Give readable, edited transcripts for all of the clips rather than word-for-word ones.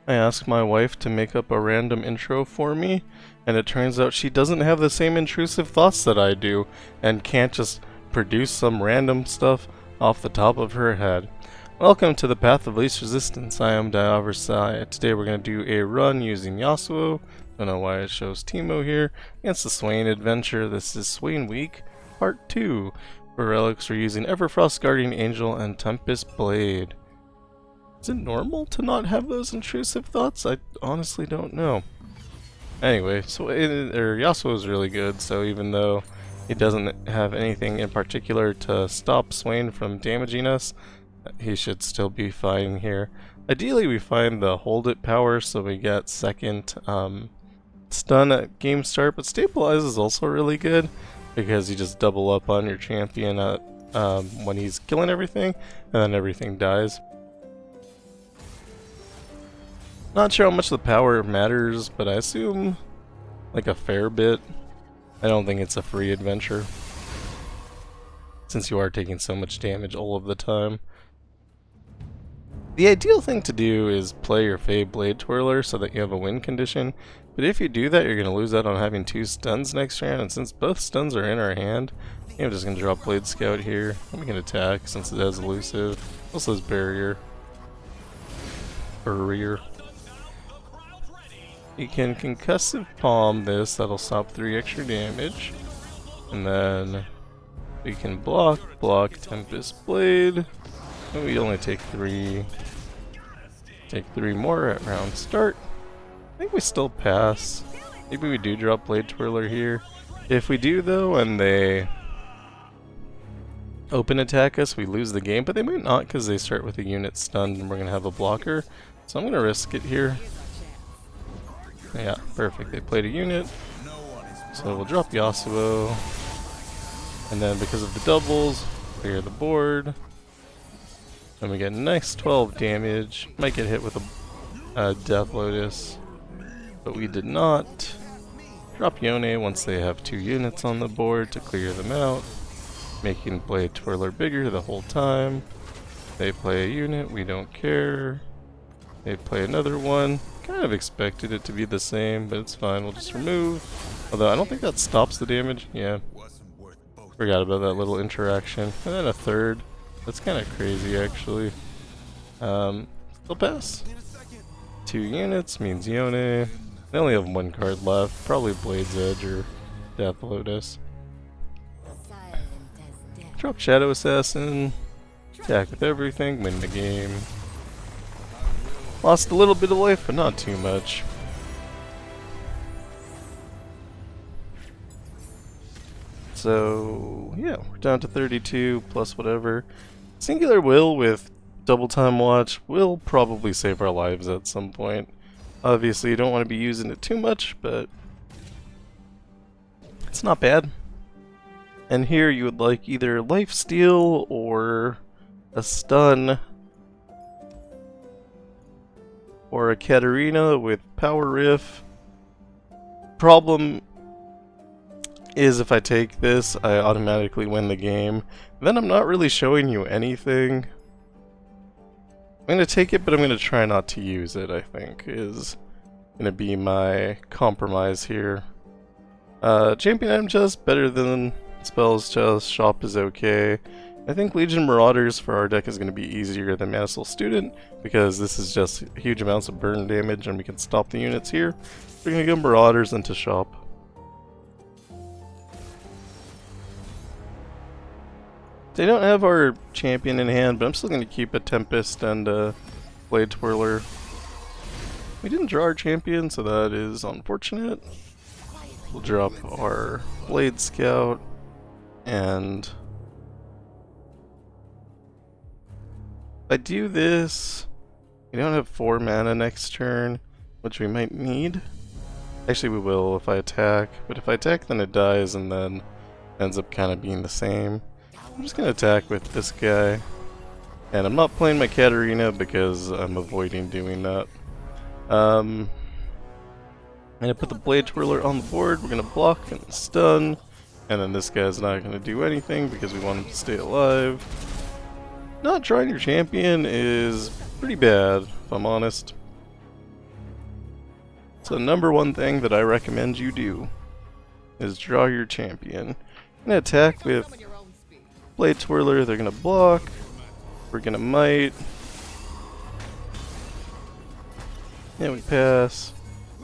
I asked my wife to make up a random intro for me, and it turns out she doesn't have the same intrusive thoughts that I do, and can't just produce some random stuff off the top of her head. Welcome to the Path of Least Resistance. I am Ionia. Today we're going to do a run using Yasuo. Don't know why it shows Teemo here. Against the Swain adventure. This is Swain Week, Part 2. For Relics, we're using Everfrost, Guardian Angel, and Tempest Blade. Is it normal to not have those intrusive thoughts? I honestly don't know. Anyway, Yasuo is really good, so even though he doesn't have anything in particular to stop Swain from damaging us, he should still be fine here. Ideally, we find the hold it power so we get second stun at game start, but stabilize is also really good because you just double up on your champion at, when he's killing everything, and then everything dies. Not sure how much the power matters, but I assume like a fair bit. I don't think it's a free adventure, since you are taking so much damage all of the time. The ideal thing to do is play your Bladetwirler so that you have a win condition, but if you do that, you're going to lose out on having 2 stuns next turn, and since both stuns are in our hand, I'm just going to drop Blade Scout here. We can attack since it has elusive. Also has barrier. You can concussive palm this, that'll stop 3 extra damage. And then we can block Tempest Blade. And we only take 3. Take 3 more at round start. I think we still pass. Maybe we do drop Bladetwirler here. If we do though, and they open attack us, we lose the game, but they might not because they start with a unit stunned and we're going to have a blocker. So I'm going to risk it here. Yeah, perfect. They played a unit. So we'll drop Yasuo. And then because of the doubles, clear the board. And we get nice 12 damage. Might get hit with a Death Lotus. But we did not. Drop Ionia once they have 2 units on the board to clear them out. Making Bladetwirler bigger the whole time. They play a unit, we don't care. They play another one. Kind of expected it to be the same, but it's fine. We'll just remove. Although I don't think that stops the damage. Yeah. Forgot about that little interaction. And then a third. That's kind of crazy, actually. Still pass. 2 units means Ionia. They only have 1 card left. Probably Blade's Edge or Death Lotus. Drop Shadow Assassin. Attack with everything. Win the game. Lost a little bit of life, but not too much. So, yeah, we're down to 32 plus whatever. Singular Will with double time watch will probably save our lives at some point. Obviously, you don't want to be using it too much, but it's not bad. And here you would like either lifesteal or a stun. Or a Katarina with Power Riff. Problem is if I take this, I automatically win the game. Then I'm not really showing you anything. I'm going to take it, but I'm going to try not to use it, I think, is going to be my compromise here. Champion item chest, better than spells chest, shop is okay. I think Legion Marauders for our deck is going to be easier than Minotaur Student, because this is just huge amounts of burn damage and we can stop the units here. We're going to go Marauders into shop. They don't have our champion in hand, but I'm still going to keep a Tempest and a Bladetwirler. We didn't draw our champion, so that is unfortunate. We'll drop our Blade Scout and... if I do this, we don't have 4 mana next turn, which we might need. Actually we will if I attack, but if I attack then it dies and then ends up kind of being the same. I'm just going to attack with this guy, and I'm not playing my Katarina because I'm avoiding doing that. I'm going to put the Bladetwirler on the board, we're going to block and stun, and then this guy's not going to do anything because we want him to stay alive. Not drawing your champion is pretty bad, if I'm honest. So the number one thing that I recommend you do is draw your champion. I'm gonna attack with Bladetwirler, they're gonna block, we're gonna might. Yeah, we pass.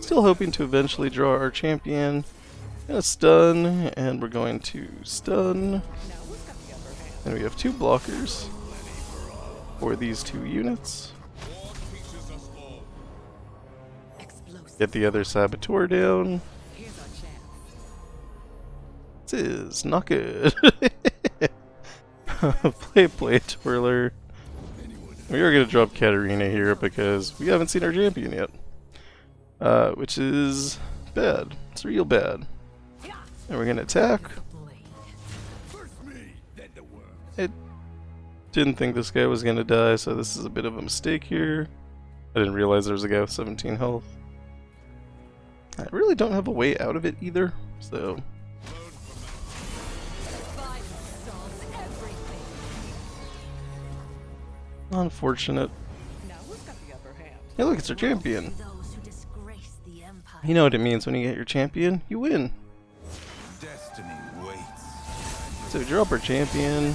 Still hoping to eventually draw our champion. Gonna stun, and we're going to stun. And we have 2 blockers for these 2 units. Get the other Saboteur down. This is not good. Play Bladetwirler. We are going to drop Katarina here because we haven't seen our champion yet. Which is bad. It's real bad. And we're going to attack. I didn't think this guy was going to die, so this is a bit of a mistake here. I didn't realize there was a guy with 17 health. I really don't have a way out of it either, so... Unfortunate. Hey look, it's our champion. You know what it means when you get your champion? You win. So we drop our champion.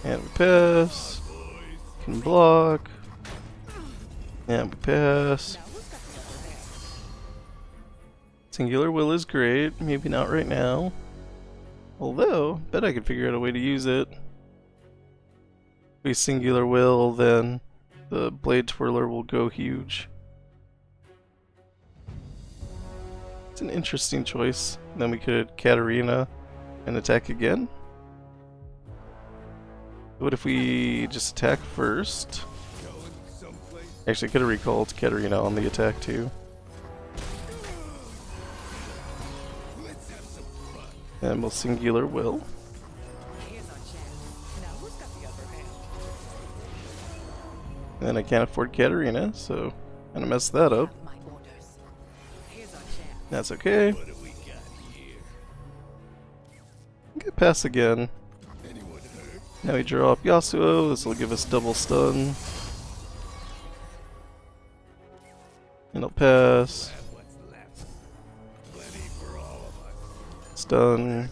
And we pass. Can block. And we pass. Singular Will is great, maybe not right now. Although, bet I could figure out a way to use it. If we Singular Will, then the Bladetwirler will go huge. It's an interesting choice. Then we could Katarina and attack again. What if we just attack first? Actually, I could have recalled Katarina on the attack too. And we'll Singular Will. And I can't afford Katarina, so I'm gonna mess that up. That's okay. Get pass again. Now we draw up Yasuo, this will give us double stun. And I'll pass. Stun.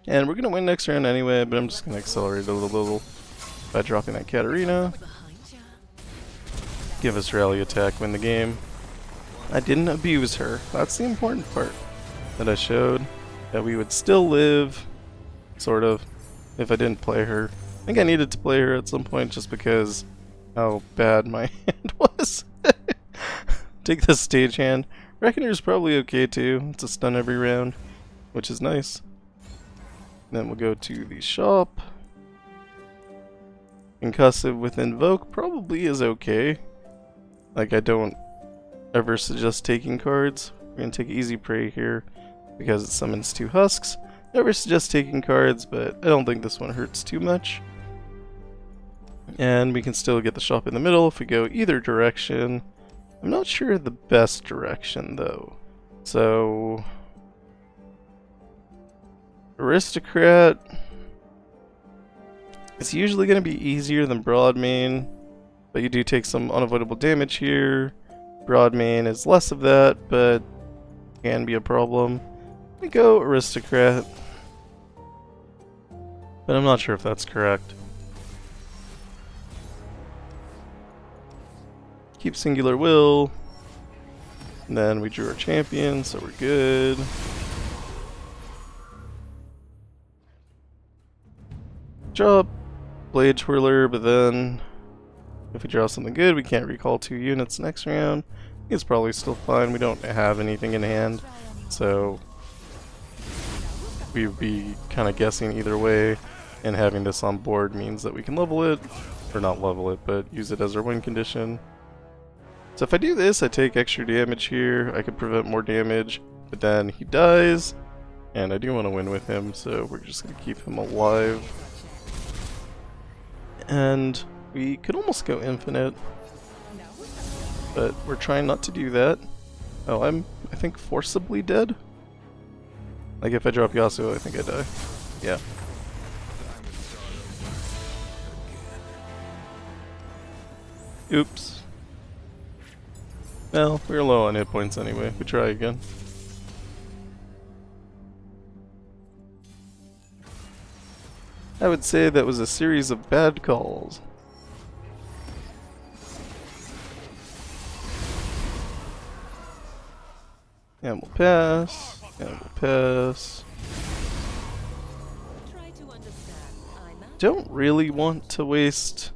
And we're gonna win next round anyway, but I'm just gonna accelerate it a little by dropping that Katarina. Give us rally attack, win the game. I didn't abuse her. That's the important part that I showed. That we would still live, sort of, if I didn't play her. I think I needed to play her at some point just because how bad my hand was. Take the stage hand. Reckoner's probably okay too. It's a stun every round, which is nice. Then we'll go to the shop. Concussive with Invoke probably is okay. Like, I don't ever suggest taking cards. We're gonna take Easy Prey here because it summons 2 husks. Never suggest taking cards, but I don't think this one hurts too much. And we can still get the shop in the middle if we go either direction. I'm not sure the best direction though. So Aristocrat is usually going to be easier than Broadmane, but you do take some unavoidable damage here. Broadmane is less of that, but can be a problem. We go Aristocrat, but I'm not sure if that's correct. Keep Singular Will, and then we drew our champion, so we're good. Drop Bladetwirler, but then if we draw something good, we can't recall 2 units next round. It's probably still fine. We don't have anything in hand, so we'd be kind of guessing either way, and having this on board means that we can level it, or not level it, but use it as our win condition. So if I do this, I take extra damage here. I could prevent more damage, but then he dies, and I do want to win with him, so we're just going to keep him alive. And we could almost go infinite, but we're trying not to do that. Oh, I think forcibly dead? Like if I drop Yasuo, I think I die. Yeah. Oops. Well, we're low on hit points anyway. We try again. I would say that was a series of bad calls. And we'll pass. And we'll pass. Don't really want to waste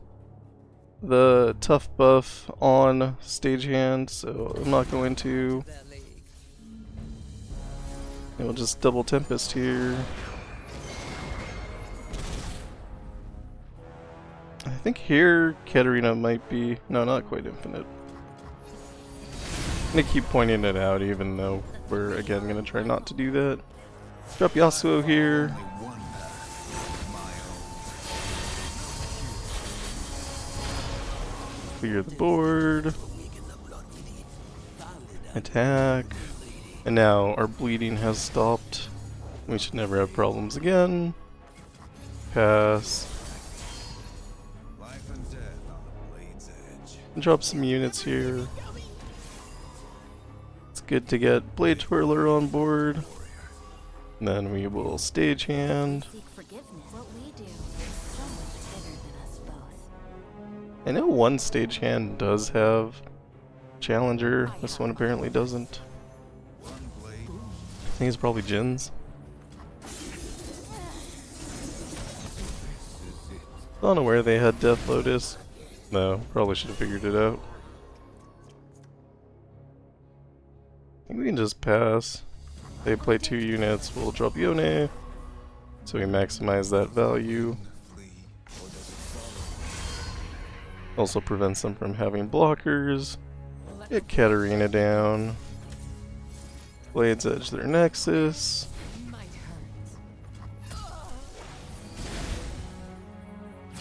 the tough buff on stagehand, so I'm not going to. And we'll just double Tempest here. I think here Katarina might be, no, not quite infinite. I'm gonna keep pointing it out even though we're again gonna try not to do that. Drop Yasuo here. Clear the board. Attack. And now our bleeding has stopped. We should never have problems again. Pass. Drop some units here. It's good to get Bladetwirler on board. And then we will stagehand. I know one stagehand does have Challenger. This one apparently doesn't. I think it's probably Jhin's. Unaware they had Death Lotus. No, probably should have figured it out. I think we can just pass. They play 2 units, we'll drop Ionia. So we maximize that value. Also prevents them from having blockers. Get Katarina down. Blades edge their Nexus.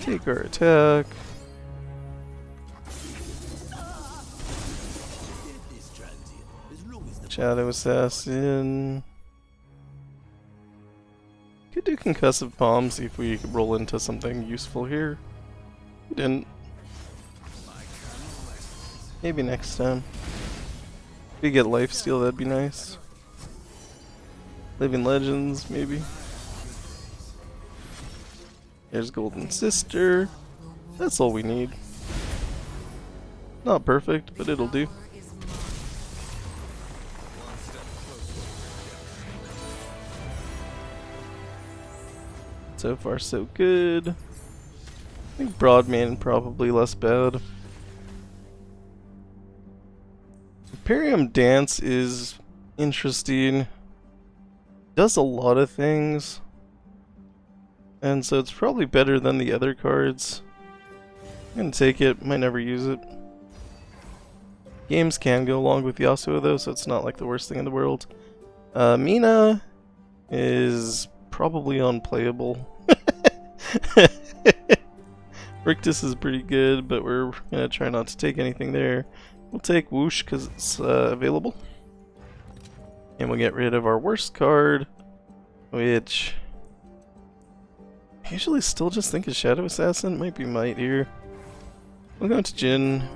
Take our attack. Shadow Assassin. Could do Concussive Palm, see if we could roll into something useful here. We didn't. Maybe next time. If we get Lifesteal, that'd be nice. Living Legends, maybe. There's Golden Sister. That's all we need. Not perfect, but it'll do. So far so good. I think Broadman probably less bad. Imperium Dance is interesting. Does a lot of things. And so it's probably better than the other cards. I'm gonna take it, might never use it. Games can go along with Yasuo though, so it's not like the worst thing in the world. Mina is probably unplayable. Rictus is pretty good, but we're gonna try not to take anything there. We'll take Whoosh because it's available. And we'll get rid of our worst card, which I usually still just think is Shadow Assassin. Might be Might here. We'll go to Jhin.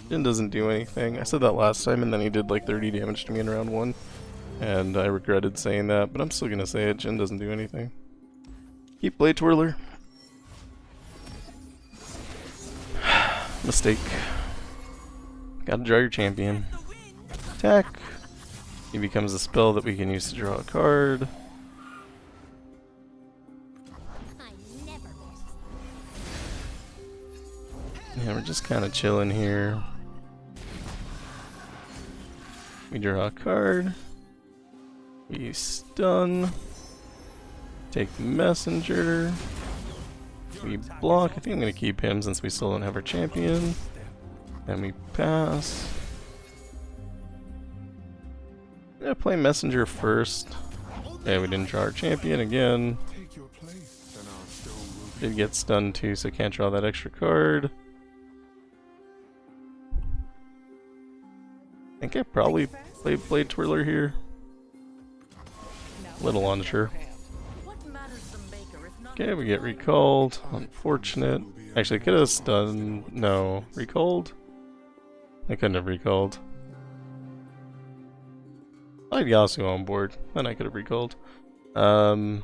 Jhin doesn't do anything. I said that last time and then he did like 30 damage to me in round 1. And I regretted saying that, but I'm still gonna say it. Jhin doesn't do anything. Keep Bladetwirler. Mistake. Gotta draw your champion. Attack. He becomes a spell that we can use to draw a card. Yeah, we're just kind of chilling here. We draw a card. We stun. Take the messenger. We block. I think I'm going to keep him since we still don't have our champion. Then we pass. I'm going to play messenger first. Okay, we didn't draw our champion again. Did get stunned too, so can't draw that extra card. I think I probably played Bladetwirler here. Little unsure. Okay, we get recalled. Unfortunate. Actually, could have stunned. No, recalled. I couldn't have recalled. I had Yasuo on board, then I could have recalled. I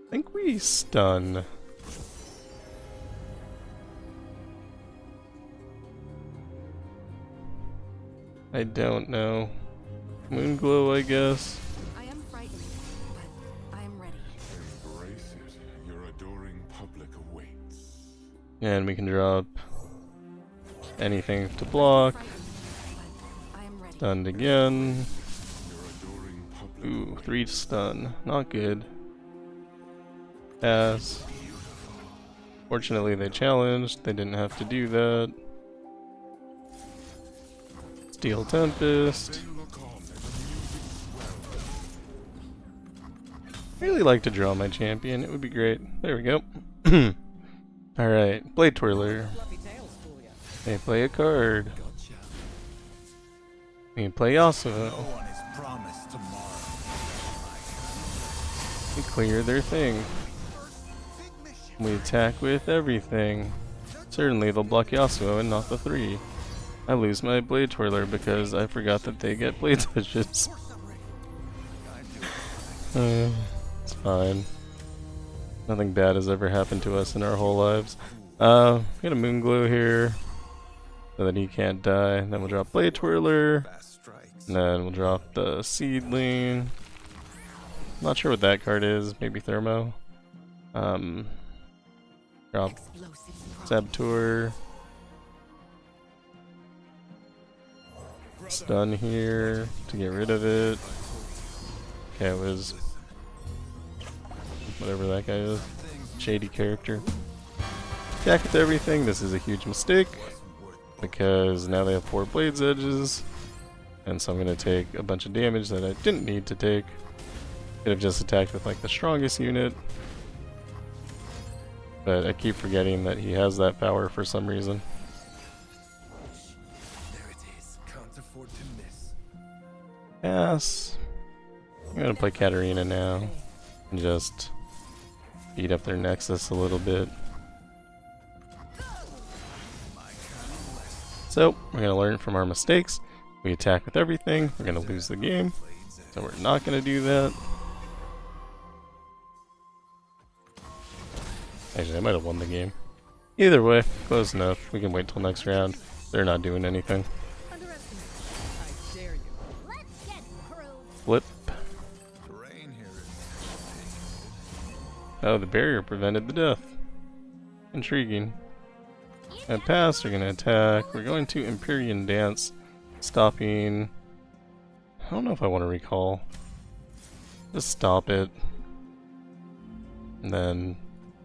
think we stun. I don't know. Moonglow, I guess. I am frightened, but I am ready. Embrace it. Your adoring public awaits. And we can drop anything to block. I am ready. Stunned again. Your adoring public Ooh, 3 stun. Not good. Pass. Fortunately, they challenged. They didn't have to do that. Steel Tempest. I really like to draw my champion. It would be great. There we go. Alright, Bladetwirler. They play a card. We play Yasuo. We clear their thing. We attack with everything. Certainly they'll block Yasuo and not the 3. I lose my Bladetwirler because I forgot that they get blade touches. It's fine. Nothing bad has ever happened to us in our whole lives. We got a Moonglow here so that he can't die. And then we'll drop Bladetwirler. And then we'll drop the Seedling. Not sure what that card is. Maybe Thermo. Drop Saboteur. Stun here to get rid of it. Okay, it was whatever that guy is. Shady character. Attack with everything. This is a huge mistake because now they have 4 Blades Edges. And so I'm going to take a bunch of damage that I didn't need to take. Could have just attacked with like the strongest unit. But I keep forgetting that he has that power for some reason. Pass. I'm gonna play Katarina now and just beat up their Nexus a little bit. So, we're gonna learn from our mistakes. We attack with everything, we're gonna lose the game. So we're not gonna do that. Actually, I might have won the game. Either way, close enough. We can wait till next round. They're not doing anything. Flip. Oh, the barrier prevented the death. Intriguing. At pass, we're going to attack. We're going to Empyrean Dance, stopping. I don't know if I want to recall. Just stop it. And then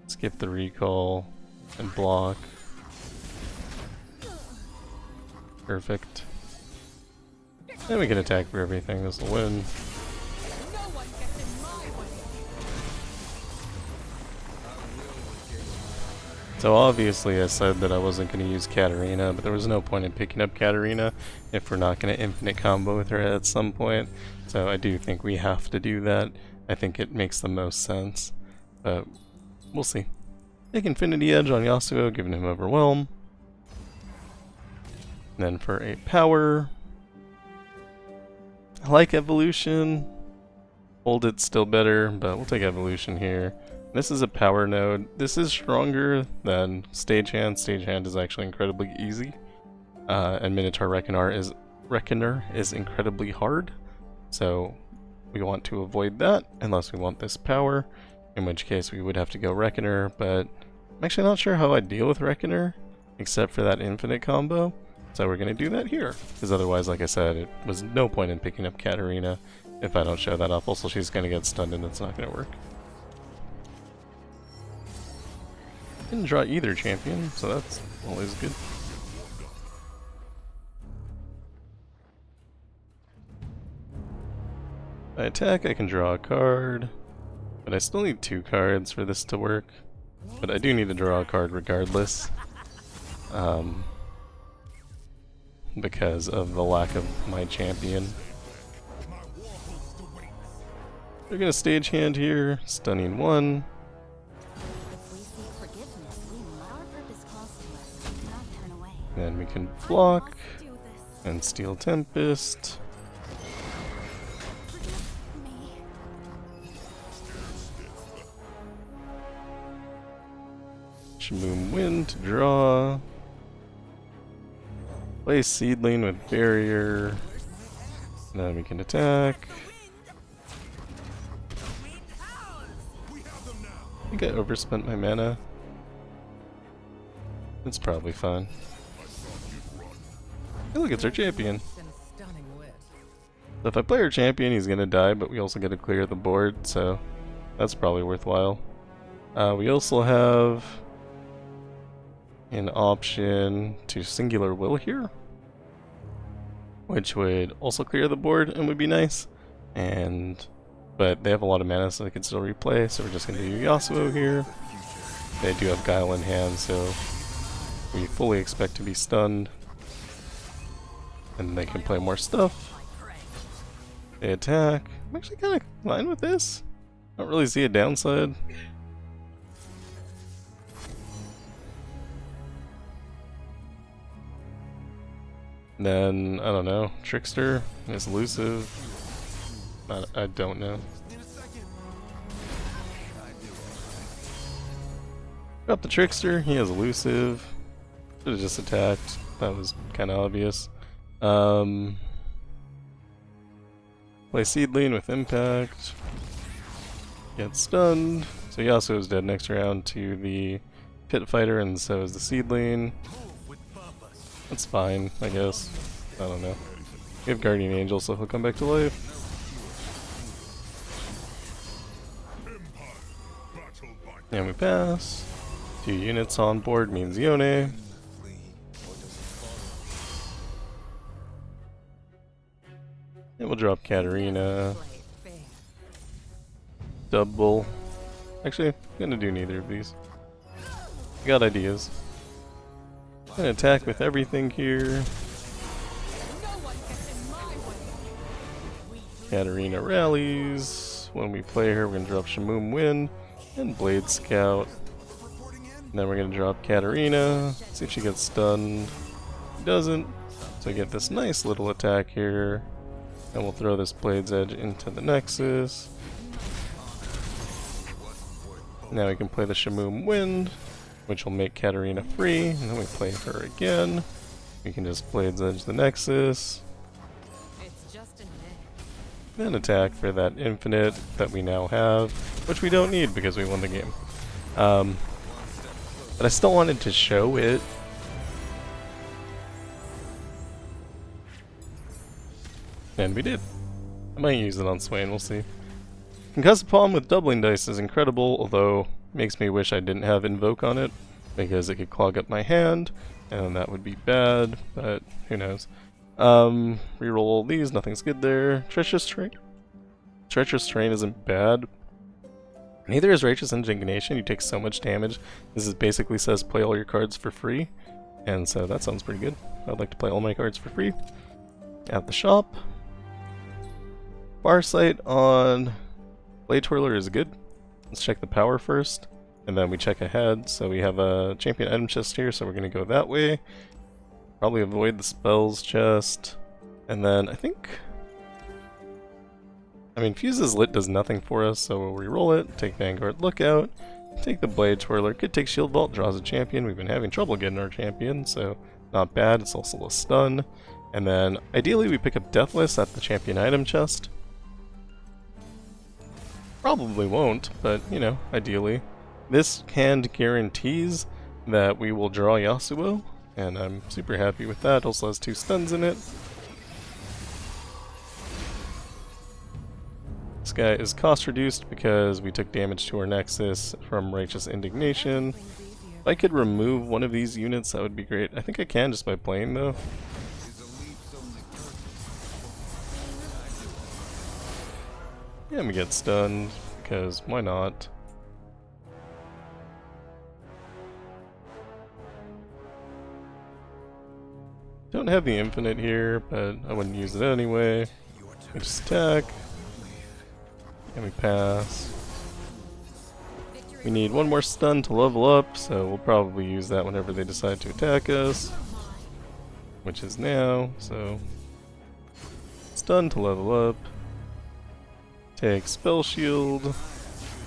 skip the recall and block. Perfect. Then we can attack for everything. This will win. So obviously I said that I wasn't going to use Katarina, but there was no point in picking up Katarina if we're not going to infinite combo with her at some point. So I do think we have to do that. I think it makes the most sense. But we'll see. Take Infinity Edge on Yasuo, giving him Overwhelm. And then for a power, I like Evolution. Hold It's still better, but we'll take Evolution here. This is a power node. This is stronger than Stagehand. Stagehand is actually incredibly easy. And Minotaur Reckoner is incredibly hard. So we want to avoid that unless we want this power. In which case we would have to go Reckoner, but I'm actually not sure how I deal with Reckoner except for that infinite combo. So we're going to do that here, because otherwise, like I said, it was no point in picking up Katarina if I don't show that off. Also, she's going to get stunned and it's not going to work. Didn't draw either champion, so that's always good. If I attack, I can draw a card, but I still need 2 cards for this to work. But I do need to draw a card regardless. Because of the lack of my champion. They're gonna Stagehand here, stunning 1. we can block Must do this. and steal Tempest. Forgive me. Shamoom Wind to draw. Play Seedling with Barrier. And then we can attack. I think I overspent my mana. It's probably fine. Hey, look, it's our champion. So if I play our champion, he's gonna die, but we also get to clear the board, so that's probably worthwhile. We also have an option to Singular Will here, which would also clear the board and would be nice. But they have a lot of mana, so they can still replay, so we're just gonna do Yasuo here. They do have Guile in hand, so we fully expect to be stunned. And they can play more stuff. They attack. I'm actually kind of fine with this. I don't really see a downside. Then, I don't know, Trickster is elusive. I don't know. Got the Trickster, he has elusive. Should have just attacked. That was kind of obvious. Play Seedling with Impact. Get stunned. So Yasuo is dead next round to the Pit Fighter, and so is the Seedling. That's fine, I guess. I don't know. We have Guardian Angel, so he'll come back to life. And we pass. 2 units on board means Ionia. And we'll drop Katarina. Double. Actually, I'm gonna do neither of these. I got ideas. I'm gonna attack with everything here. Katarina rallies. When we play her, we're gonna drop Shamoom Wind and Blade Scout. And then we're gonna drop Katarina. See if she gets stunned. She doesn't. So I get this nice little attack here. And we'll throw this Blade's Edge into the Nexus. Now we can play the Shamoom Wind, which will make Katarina free, and then we play her again. We can just Blade's Edge the Nexus. Then attack for that infinite that we now have, which we don't need because we won the game. But I still wanted to show it. And we did. I might use it on Swain, we'll see. Concussive Palm with doubling dice is incredible, although makes me wish I didn't have Invoke on it, because it could clog up my hand, and that would be bad, but who knows. Reroll all these, nothing's good there. Treacherous Terrain. Treacherous Terrain isn't bad. Neither is Righteous Indignation, you take so much damage. This is basically says play all your cards for free, and so that sounds pretty good. I'd like to play all my cards for free. At the shop. Farsight on Bladetwirler is good. Let's check the power first, and then we check ahead. So we have a champion item chest here, so we're going to go that way. Probably avoid the spells chest, and then I mean, Fuse's Lit does nothing for us, so we'll reroll it, take Vanguard Lookout, take the Bladetwirler, could take Shield Vault, draws a champion. We've been having trouble getting our champion, so not bad. It's also a stun. And then, ideally, we pick up Deathless at the champion item chest. Probably won't, but, you know, ideally. This hand guarantees that we will draw Yasuo, and I'm super happy with that. Also has 2 stuns in it. This guy is cost reduced because we took damage to our Nexus from Righteous Indignation. If I could remove one of these units, that would be great. I think I can just by playing, though. And we get stunned, because why not? Don't have the infinite here, but I wouldn't use it anyway. We just attack. And we pass. We need one more stun to level up, so we'll probably use that whenever they decide to attack us. which is now, so it's done to level up. Take Spell Shield.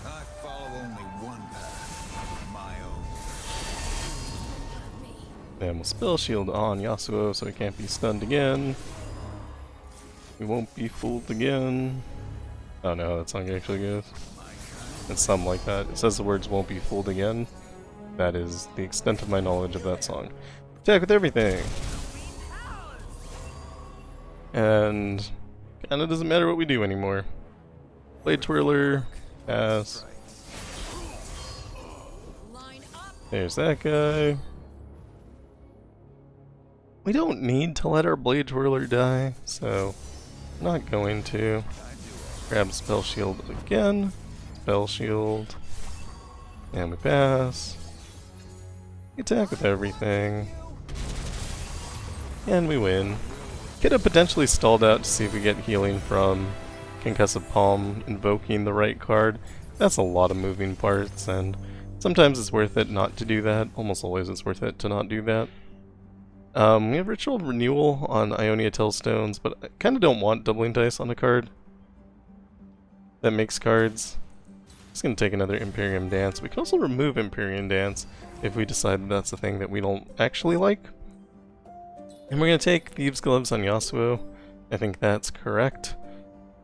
I follow only one path, my own. And we'll Spell Shield on Yasuo so he can't be stunned again. We won't be fooled again. Oh no, that song actually goes. It's something like that. It says the words won't be fooled again. That is the extent of my knowledge of that song. Attack with everything! And kinda doesn't matter what we do anymore. Bladetwirler, pass. There's that guy. We don't need to let our Bladetwirler die, so I'm not going to. Grab Spell Shield again. Spell Shield. And we pass. Attack with everything. And we win. Could have potentially stalled out to see if we get healing from Concussive Palm invoking the right card. That's a lot of moving parts, and sometimes it's worth it not to do that. Almost always it's worth it to not do that. We have Ritual Renewal on Ionia Tellstones, but I kind of don't want doubling dice on a card that makes cards. Just gonna take another Imperium Dance. We can also remove Imperium Dance if we decide that that's the thing that we don't actually like. And we're gonna take Thieves' Gloves on Yasuo. I think that's correct.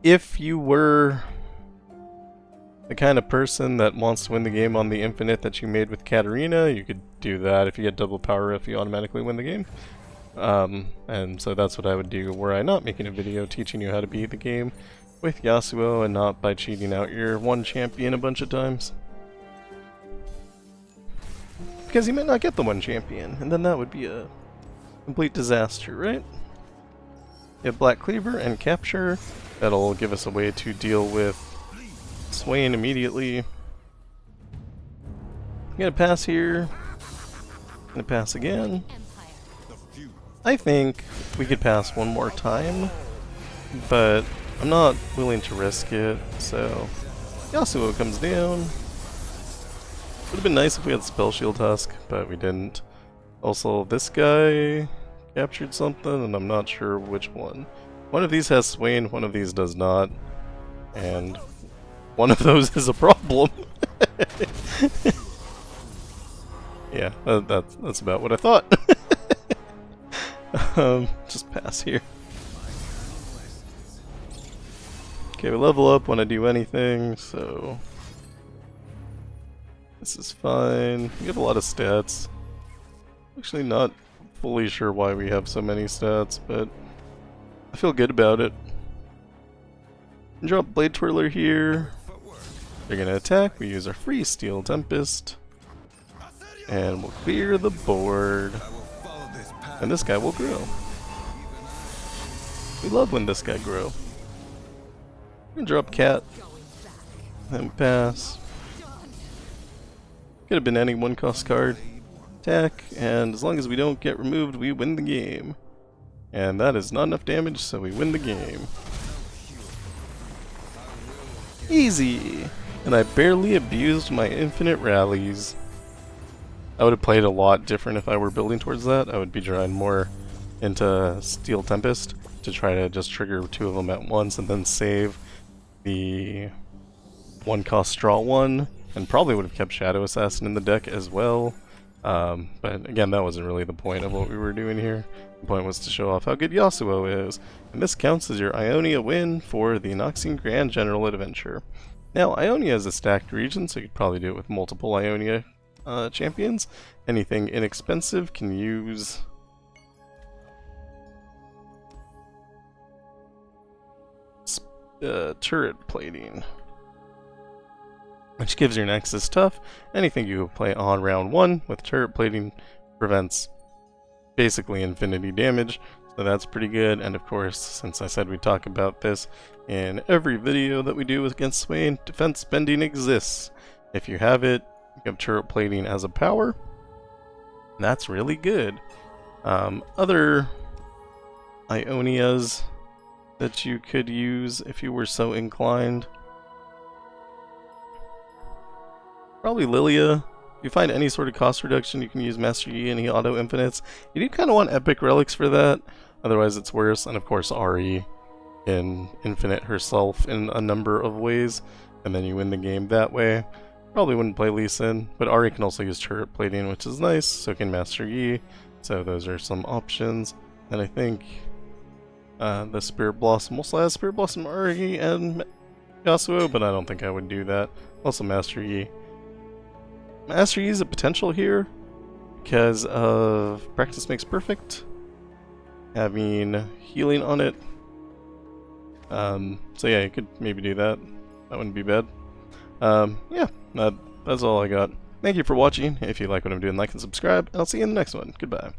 If you were the kind of person that wants to win the game on the infinite that you made with Katarina, you could do that. If you get double power up, you automatically win the game. And so that's what I would do were I not making a video teaching you how to beat the game with Yasuo and not by cheating out your one champion a bunch of times. Because you might not get the one champion, and then that would be a complete disaster, right? You have Black Cleaver and Capture. That'll give us a way to deal with Swain immediately. I'm gonna pass here. I'm gonna pass again. I think we could pass one more time, but I'm not willing to risk it, so Yasuo comes down. Would have been nice if we had Spell Shield Husk, but we didn't. Also, this guy captured something, and I'm not sure which one. One of these has Swain, one of these does not, and one of those is a problem. Yeah, that's about what I thought. Just pass here. Okay, we level up when I do anything, so this is fine. We have a lot of stats. Actually not fully sure why we have so many stats, but I feel good about it. Drop Bladetwirler here. They're gonna attack. We use our free Steel Tempest. And we'll clear the board. And this guy will grow. We love when this guy grow. We're gonna drop Cat. And pass. Could have been any one cost card. Attack, and as long as we don't get removed, we win the game. And that is not enough damage, so we win the game. Easy! And I barely abused my infinite rallies. I would have played a lot different if I were building towards that. I would be drawing more into Steel Tempest to try to just trigger two of them at once and then save the one cost draw one, and probably would have kept Shadow Assassin in the deck as well. But again, that wasn't really the point of what we were doing here. The point was to show off how good Yasuo is, and this counts as your Ionia win for the Noxian Grand General adventure. Now, Ionia is a stacked region, so you could probably do it with multiple Ionia champions. Anything inexpensive can use turret plating, which gives your Nexus tough. Anything you play on round 1 with turret plating prevents basically infinity damage, so that's pretty good. And of course, since I said we'd talk about this in every video that we do against Swain, defense spending exists. If you have it, you have turret plating as a power. That's really good. Other Ionias that you could use if you were so inclined. Probably Lilia. If you find any sort of cost reduction, you can use Master Yi and he auto infinites. You do kind of want epic relics for that, otherwise it's worse. And of course Ari can infinite herself in a number of ways, and then you win the game that way. Probably wouldn't play Lee Sin, but Ari can also use turret plating, which is nice, so can Master Yi. So those are some options. And I think the Spirit Blossom also has Spirit Blossom Ari and Yasuo, but I don't think I would do that. Also Master Yi. Master Yi is a potential here because of Practice Makes Perfect, having healing on it. So yeah, you could maybe do that. That wouldn't be bad. Yeah, that's all I got. Thank you for watching. If you like what I'm doing, like and subscribe, and I'll see you in the next one. Goodbye.